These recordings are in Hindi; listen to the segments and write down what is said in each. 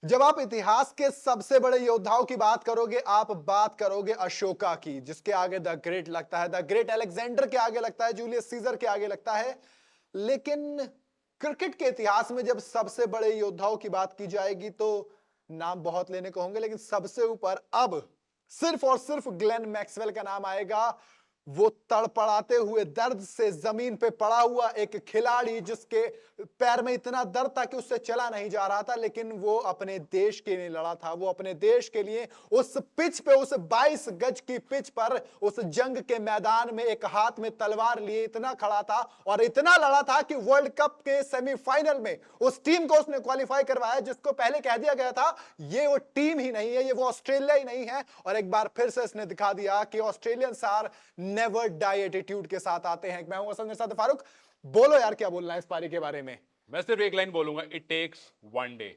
जब आप इतिहास के सबसे बड़े योद्धाओं की बात करोगे, आप बात करोगे अशोका की, जिसके आगे द ग्रेट लगता है, द ग्रेट अलेक्जेंडर के आगे लगता है, जूलियस सीजर के आगे लगता है। लेकिन क्रिकेट के इतिहास में जब सबसे बड़े योद्धाओं की बात की जाएगी तो नाम बहुत लेने को होंगे, लेकिन सबसे ऊपर अब सिर्फ और सिर्फ ग्लेन मैक्सवेल का नाम आएगा। वो तड़पड़ाते हुए दर्द से जमीन पे पड़ा हुआ एक खिलाड़ी, जिसके पैर में इतना दर्द था कि उससे चला नहीं जा रहा था, लेकिन वो अपने देश के लिए लड़ा था। वो अपने देश के लिए उस पिच पे, उस 22 गज की पिच पर, उस जंग के मैदान में एक हाथ में तलवार लिए इतना खड़ा था और इतना लड़ा था कि वर्ल्ड कप के सेमीफाइनल में उस टीम को उसने क्वालिफाई करवाया, जिसको पहले कह दिया गया था ये वो टीम ही नहीं है, ये वो ऑस्ट्रेलिया ही नहीं है। और एक बार फिर से इसने दिखा दिया कि Australians are never die attitude के साथ आते हैं। मैं हूं असद मिर्जा फारूक। बोलो यार, क्या बोलना है इस पारी के बारे में? मैं सिर्फ एक लाइन बोलूंगा, इट टेक्स वन डे।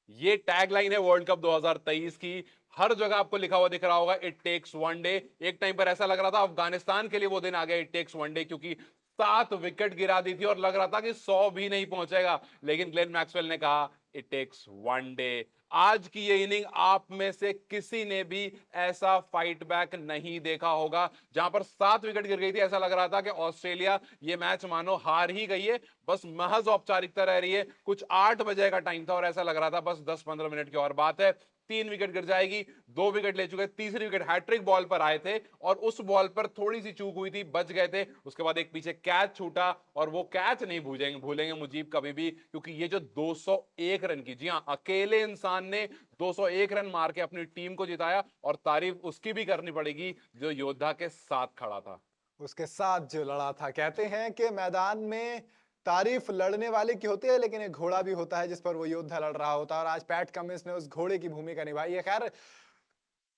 ये टैग लाइन है वर्ल्ड कप 2023 की। हर जगह आपको लिखा हुआ दिख रहा होगा, इट टेक्स वन डे। एक टाइम पर ऐसा लग रहा था अफगानिस्तान के लिए वो दिन आ गया, इट टेक्स वन डे, क्योंकि 7 विकेट गिरा दी थी और लग रहा था कि 100 भी नहीं पहुंचेगा। लेकिन ग्लेन मैक्सवेल ने कहा इट टेक्स वन डे। आज की ये इनिंग आप में से किसी ने भी ऐसा फाइट बैक नहीं देखा होगा। जहां पर 7 विकेट गिर गई थी, ऐसा लग रहा था कि ऑस्ट्रेलिया ये मैच मानो हार ही गई है, बस महज औपचारिकता रह रही है। कुछ 8 बजे का टाइम था और ऐसा लग रहा था बस 10-15 मिनट की और बात है, 3 विकेट गिर जाएगी। 2 विकेट ले चुके, तीसरी विकेट हैट्रिक बॉल पर आए थे और उस बॉल पर थोड़ी सी चूक हुई थी, बच गए थे। उसके बाद एक पीछे कैच छूटा और वो कैच नहीं भूलेंगे भूलेंगे मुजीब कभी भी, क्योंकि ये जो 201 रन की, जी हाँ, अकेले इंसान ने 201 रन मार के अपनी टीम को जिताया। और तारीफ उसकी भी करनी पड़ेगी जो योद्धा के साथ खड़ा था। उसके साथ जो लड़ा था। कहते हैं कि मैदान में तारीफ लड़ने वाले की होती है, लेकिन एक घोड़ा भी होता है जिस पर वो योद्धा लड़ रहा होता है, और आज पैट कमिंस ने उस घोड़े की भूमिका निभाई है। खैर,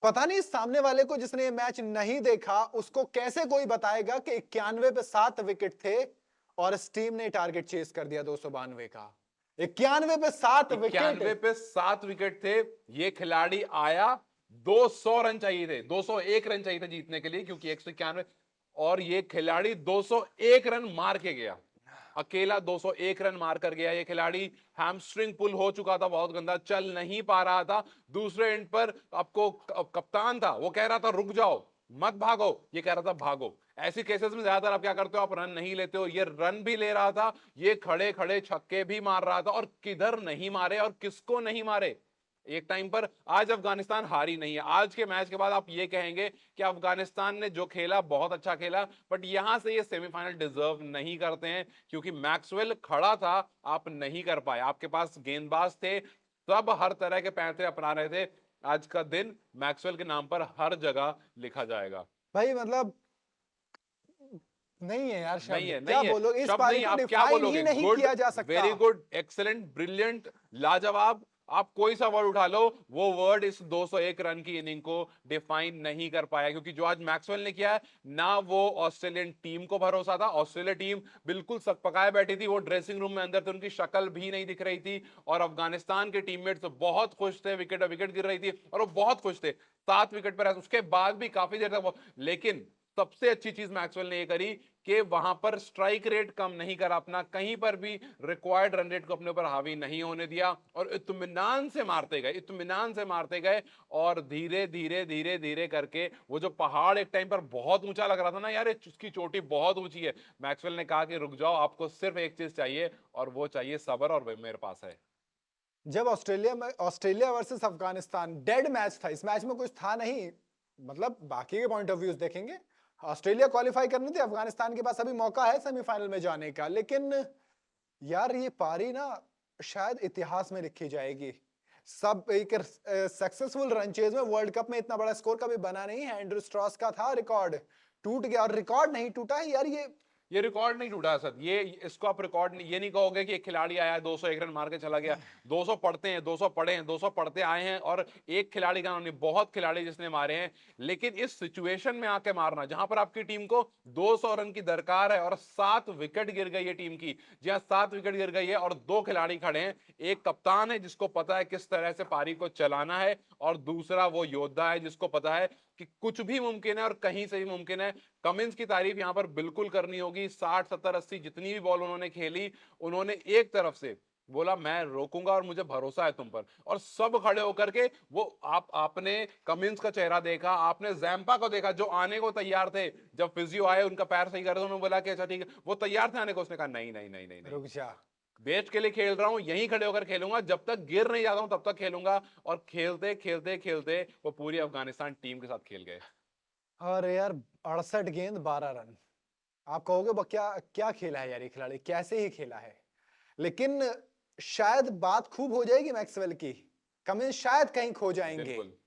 पता नहीं सामने वाले को, जिसने ये मैच नहीं देखा, उसको कैसे कोई बताएगा कि 91 पे 7 विकेट थे और इस टीम ने टारगेट चेस कर दिया 292 का। 91 पे 7 विकेट। 91 पे 7 विकेट थे। ये खिलाड़ी आया, 200 रन चाहिए थे, 201 रन चाहिए थे जीतने के लिए, क्योंकि 191। और ये खिलाड़ी 201 रन मार के गया, अकेला 201 रन मार कर गया। ये खिलाड़ी हैमस्ट्रिंग पुल हो चुका था, बहुत गंदा, चल नहीं पा रहा था। दूसरे एंड पर आपको कप्तान था, वो कह रहा था रुक जाओ, मत भागो, ये कह रहा था भागो। ऐसी केसेस में ज्यादातर आप क्या करते हो, आप रन नहीं लेते हो। ये रन भी ले रहा था, ये खड़े खड़े छक्के भी मार रहा था, और किधर नहीं मारे और किसको नहीं मारे। एक टाइम पर, आज अफगानिस्तान हारी नहीं है। आज के मैच के बाद आप ये कहेंगे कि अफगानिस्तान ने जो खेला बहुत अच्छा खेला, बट यहां से ये सेमीफाइनल डिजर्व नहीं करते हैं, क्योंकि मैक्सवेल खड़ा था, आप नहीं कर पाए। आपके पास गेंदबाज थे, सब हर तरह के पैंतरे अपना रहे थे। आज का दिन मैक्सवेल के नाम पर हर जगह लिखा जाएगा। भाई मतलब नहीं है यार नहीं शब्द, है, क्या नहीं है, बोलो, इस शब्द पारी नहीं, को आप क्या डिफाइन ही बोलोगे? नहीं गुड, किया जा सकता। वेरी गुड, एक्सेलेंट, ब्रिलियंट, लाजवाब, आप कोई सा वर्ड उठा लो, वो वर्ड इस 201 रन की इनिंग को डिफाइन नहीं कर पाया। क्योंकि जो आज मैक्सवेल ने किया है ना, वो ऑस्ट्रेलियन टीम को भरोसा था। ऑस्ट्रेलिया टीम बिल्कुल सकपकाए बैठी थी, वो ड्रेसिंग रूम में अंदर थे, उनकी शक्ल भी नहीं दिख रही थी। और अफगानिस्तान के टीममेट्स बहुत खुश थे, विकेट विकेट गिर रही थी और वो बहुत खुश थे। 7 विकेट पर उसके बाद भी काफी देर तक लेकिन सबसे अच्छी चीज मैक्सवेल ने ये करी कि वहां पर स्ट्राइक रेट कम नहीं करा अपना, कहीं पर भी रिक्वायर्ड रन रेट को अपने ऊपर हावी नहीं होने दिया, और इत्मीनान से मारते गए, इत्मीनान से मारते गए। और धीरे धीरे धीरे धीरे करके वो जो पहाड़ एक टाइम पर बहुत ऊंचा लग रहा था ना यार, उसकी चोटी बहुत ऊंची है, मैक्सवेल ने कहा कि रुक जाओ, आपको सिर्फ एक चीज चाहिए, और वो चाहिए सब्र, और वो मेरे पास है। जब Australia versus Afghanistan dead match था, इस मैच में कुछ था नहीं, मतलब बाकी के पॉइंट ऑफ व्यूज देखेंगे, ऑस्ट्रेलिया क्वालिफाई करनी थी, अफगानिस्तान के पास अभी मौका है सेमीफाइनल में जाने का। लेकिन यार ये पारी ना शायद इतिहास में लिखी जाएगी। सब एक सक्सेसफुल रन चेज में वर्ल्ड कप में इतना बड़ा स्कोर कभी बना नहीं है। एंड्रू स्ट्रॉस का था रिकॉर्ड, टूट गया, और रिकॉर्ड नहीं टूटा है यार ये रिकॉर्ड नहीं टूटा सर, ये इसको आप रिकॉर्ड नहीं, ये नहीं कहोगे कि एक खिलाड़ी आया 201 रन मार के चला गया। 200 पढ़ते हैं, 200 पढ़े हैं, 200 पढ़ते आए हैं, और एक खिलाड़ी का नहीं, बहुत खिलाड़ी जिसने मारे हैं। लेकिन इस सिचुएशन में आके मारना, जहां पर आपकी टीम को 200 रन की दरकार है और 7 विकेट गिर गई है टीम की, जहां 7 विकेट गिर गई है और 2 खिलाड़ी खड़े हैं, एक कप्तान है जिसको पता है किस तरह से पारी को चलाना है, और दूसरा वो योद्धा है जिसको पता है कि कुछ भी मुमकिन है और कहीं से भी मुमकिन है। कमिंस की तारीफ यहां पर बिल्कुल करनी होगी। 60 70 80 जितनी भी बॉल उन्होंने खेली, उन्होंने एक तरफ से बोला मैं रोकूंगा और मुझे भरोसा है तुम पर, और सब खड़े होकर के वो आपने कमिंस का चेहरा देखा, आपने जैम्पा को देखा जो आने को तैयार थे। जब फिजियो आए उनका पैर सही कर रहे थे, उन्होंने बोला कि अच्छा ठीक है, वो तैयार थे आने को। उसने कहा नहीं नहीं नहीं नहीं नहीं, रुक जा। देश के लिए खेल रहा हूं, यहीं खड़े होकर खेलूंगा, जब तक गिर नहीं जाता हूं तब तक खेलूंगा। और खेलते खेलते खेलते वो पूरी अफगानिस्तान टीम के साथ खेल गए। और यार 68 गेंद 12 रन, आप कहोगे क्या क्या खेला है यार ये खिलाड़ी, कैसे ही खेला है। लेकिन शायद बात खूब हो जाएगी मैक्सवेल की, कमिंस शायद कहीं खो जाएंगे, बिल्कुल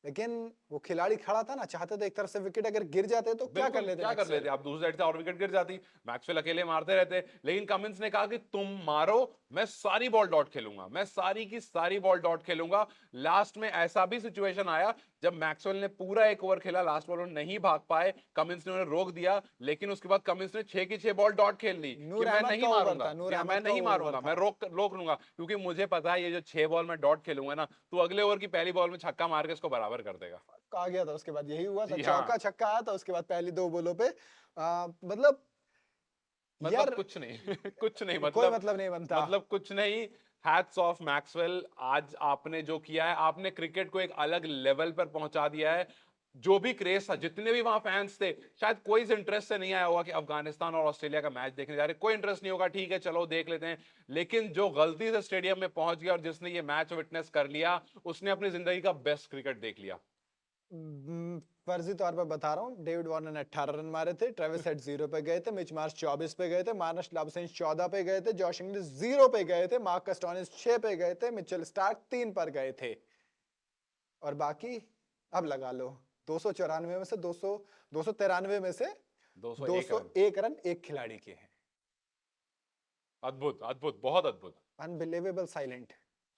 लेकिन वो खिलाड़ी खड़ा था ना, चाहते तो एक तरफ से विकेट अगर गिर जाते तो क्या कर बिल्कुल, लेते क्या कर मैक्सवेल। लेते आप, दूसरी साइड से और विकेट गिर जाती, मैक्सवेल अकेले मारते रहते। लेकिन कमिंस ने कहा कि तुम मारो, मैं सारी बॉल डॉट खेलूंगा, मैं सारी की सारी बॉल डॉट खेलूंगा। लास्ट में ऐसा भी सिचुएशन आया जब मैक्सवेल ने पूरा एक ओवर खेला, लास्ट बॉल नहीं भाग पाए, कमिंस ने उन्हें रोक दिया, लेकिन उसके बाद कमिंस ने 6 की 6 बॉल डॉट खेल ली कि नूर मैं अहमद नहीं का ओवर मारूंगा, था, नूर कि मैं अहमद का नहीं ओवर मारूंगा, था। मैं रोक लूंगा, क्योंकि मुझे पता है ये जो 6 बॉल में डॉट खेलूंगा ना, तो अगले ओवर की पहली बॉल में छक्का मार के इसको बराबर कर देगा। आ गया था, उसके बाद यही हुआ था, जी चौका हाँ, छक्का आया था उसके बाद पहली दो बॉलों पे। मतलब मतलब यार कुछ नहीं कुछ नहीं, कोई मतलब मतलब नहीं बनता। मतलब कुछ नहीं। हैट्स ऑफ मैक्सवेल, आज आपने जो किया है, आपने क्रिकेट को एक अलग लेवल पर पहुंचा दिया है। जो भी क्रेज था, जितने भी वहां फैंस थे, शायद कोई इस इंटरेस्ट से नहीं आया होगा कि अफगानिस्तान और ऑस्ट्रेलिया का मैच देखने जा रहे, कोई इंटरेस्ट नहीं होगा, ठीक है चलो देख लेते हैं। लेकिन जो गलती से स्टेडियम में पहुंच गया और जिसने ये मैच विटनेस कर लिया, उसने अपनी जिंदगी का बेस्ट क्रिकेट देख लिया। फर्जी तौर पर बता रहा हूँ, डेविड वार्नर ने 18 रन मारे थे, ट्रेविस हेड 0 पे गए थे, मिच मार्श 24 पे गए थे, मार्नस लाबुशेन 14 पे गए थे, जॉश इंग्लिश 0 पे गए थे, मार्क कस्टोनिस 6 पे गए थे, मिचेल स्टार्क 3 पर गए थे। और बाकी अब लगा लो, 294 में से 293 में से 201 रन। 201 रन एक खिलाड़ी के हैं। अद्भुत अद्भुत, बहुत अद्भुत। Unbelievable silent.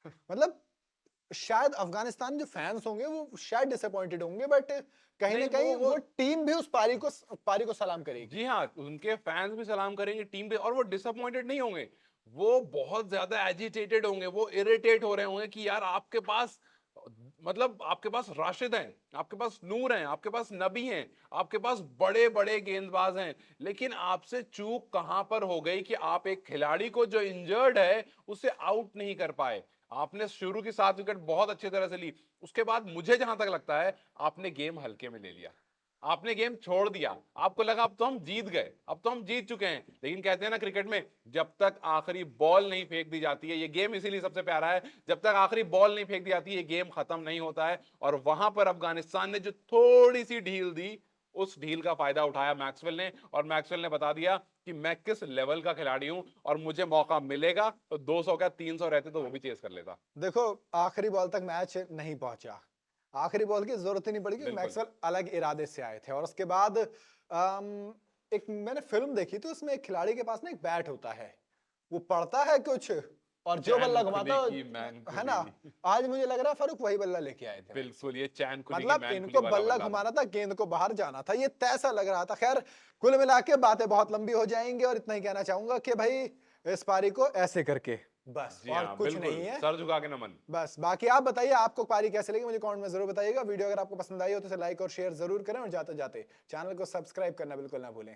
मतलब शायद अफगानिस्तान जो फैंस होंगे वो शायद डिसअपॉइंटेड होंगे, बट कहीं ना नहीं, कहीं वो वो टीम भी उस पारी को सलाम करेगी। जी हाँ, उनके फैंस भी सलाम करेंगे टीम पे, और वो डिसअपॉइंटेड नहीं होंगे, वो बहुत ज्यादा एजिटेटेड होंगे, वो इरिटेट हो रहे होंगे कि यार आपके पास, मतलब आपके पास राशिद हैं, आपके पास नूर हैं, आपके पास नबी हैं, आपके पास बड़े बड़े गेंदबाज हैं, लेकिन आपसे चूक कहां पर हो गई कि आप एक खिलाड़ी को जो इंजर्ड है उसे आउट नहीं कर पाए। आपने शुरू की 7 विकेट बहुत अच्छी तरह से ली, उसके बाद मुझे जहां तक लगता है आपने गेम हल्के में ले लिया, आपने गेम छोड़ दिया, आपको लगा अब तो हम जीत गए, अब तो हम जीत चुके हैं। लेकिन कहते हैं ना क्रिकेट में, जब तक आखिरी बॉल नहीं फेंक दी जाती है, ये गेम इसीलिए सबसे प्यारा है, जब तक आखिरी बॉल नहीं फेंक दी जाती है ये गेम खत्म नहीं होता है। और वहां पर अफगानिस्तान ने जो थोड़ी सी ढील दी, उस ढील का फायदा उठाया मैक्सवेल ने, और मैक्सवेल ने बता दिया कि मैं किस लेवल का खिलाड़ी हूं, और मुझे मौका मिलेगा तो 200 क्या 300 रहते तो वो भी चेस कर लेता। देखो आखिरी बॉल तक मैच नहीं पहुंचा, आखिरी बॉल की जरूरत ही नहीं पड़ी क्योंकि बिल्कुल। मैक्सवेल अलग इरादे से आए थे। और उसके बाद एक मैंने फिल्म देखी थी, उसमें एक खिलाड़ी के पास ना एक बैट होता है, वो पढ़ता है कुछ और जो चैन बल्ला घुमाता खुली की मैन है ना, खुली। आज मुझे लग रहा है फारूक वही बल्ला लेके आए थे भाई। बिल्कुल, ये चैन खुली की मतलब मैन खुली इनको वाला बल्ला बल्ला था। घुमाना था, गेंद को बाहर जाना था, ये तैसा लग रहा था। खैर कुल मिला के बातें बहुत लंबी हो जाएंगी, और इतना ही कहना चाहूंगा कि भाई इस पारी को ऐसे करके बस, जी और हाँ, कुछ बिल्कुल, नहीं है। सर झुका के नमन। बस बाकी आप बताइए आपको पारी कैसे लगी, मुझे कमेंट में जरूर बताइएगा। वीडियो अगर आपको पसंद आई हो तो इसे लाइक और शेयर जरूर करें, और जाते जाते चैनल को सब्सक्राइब करना बिल्कुल ना भूलें।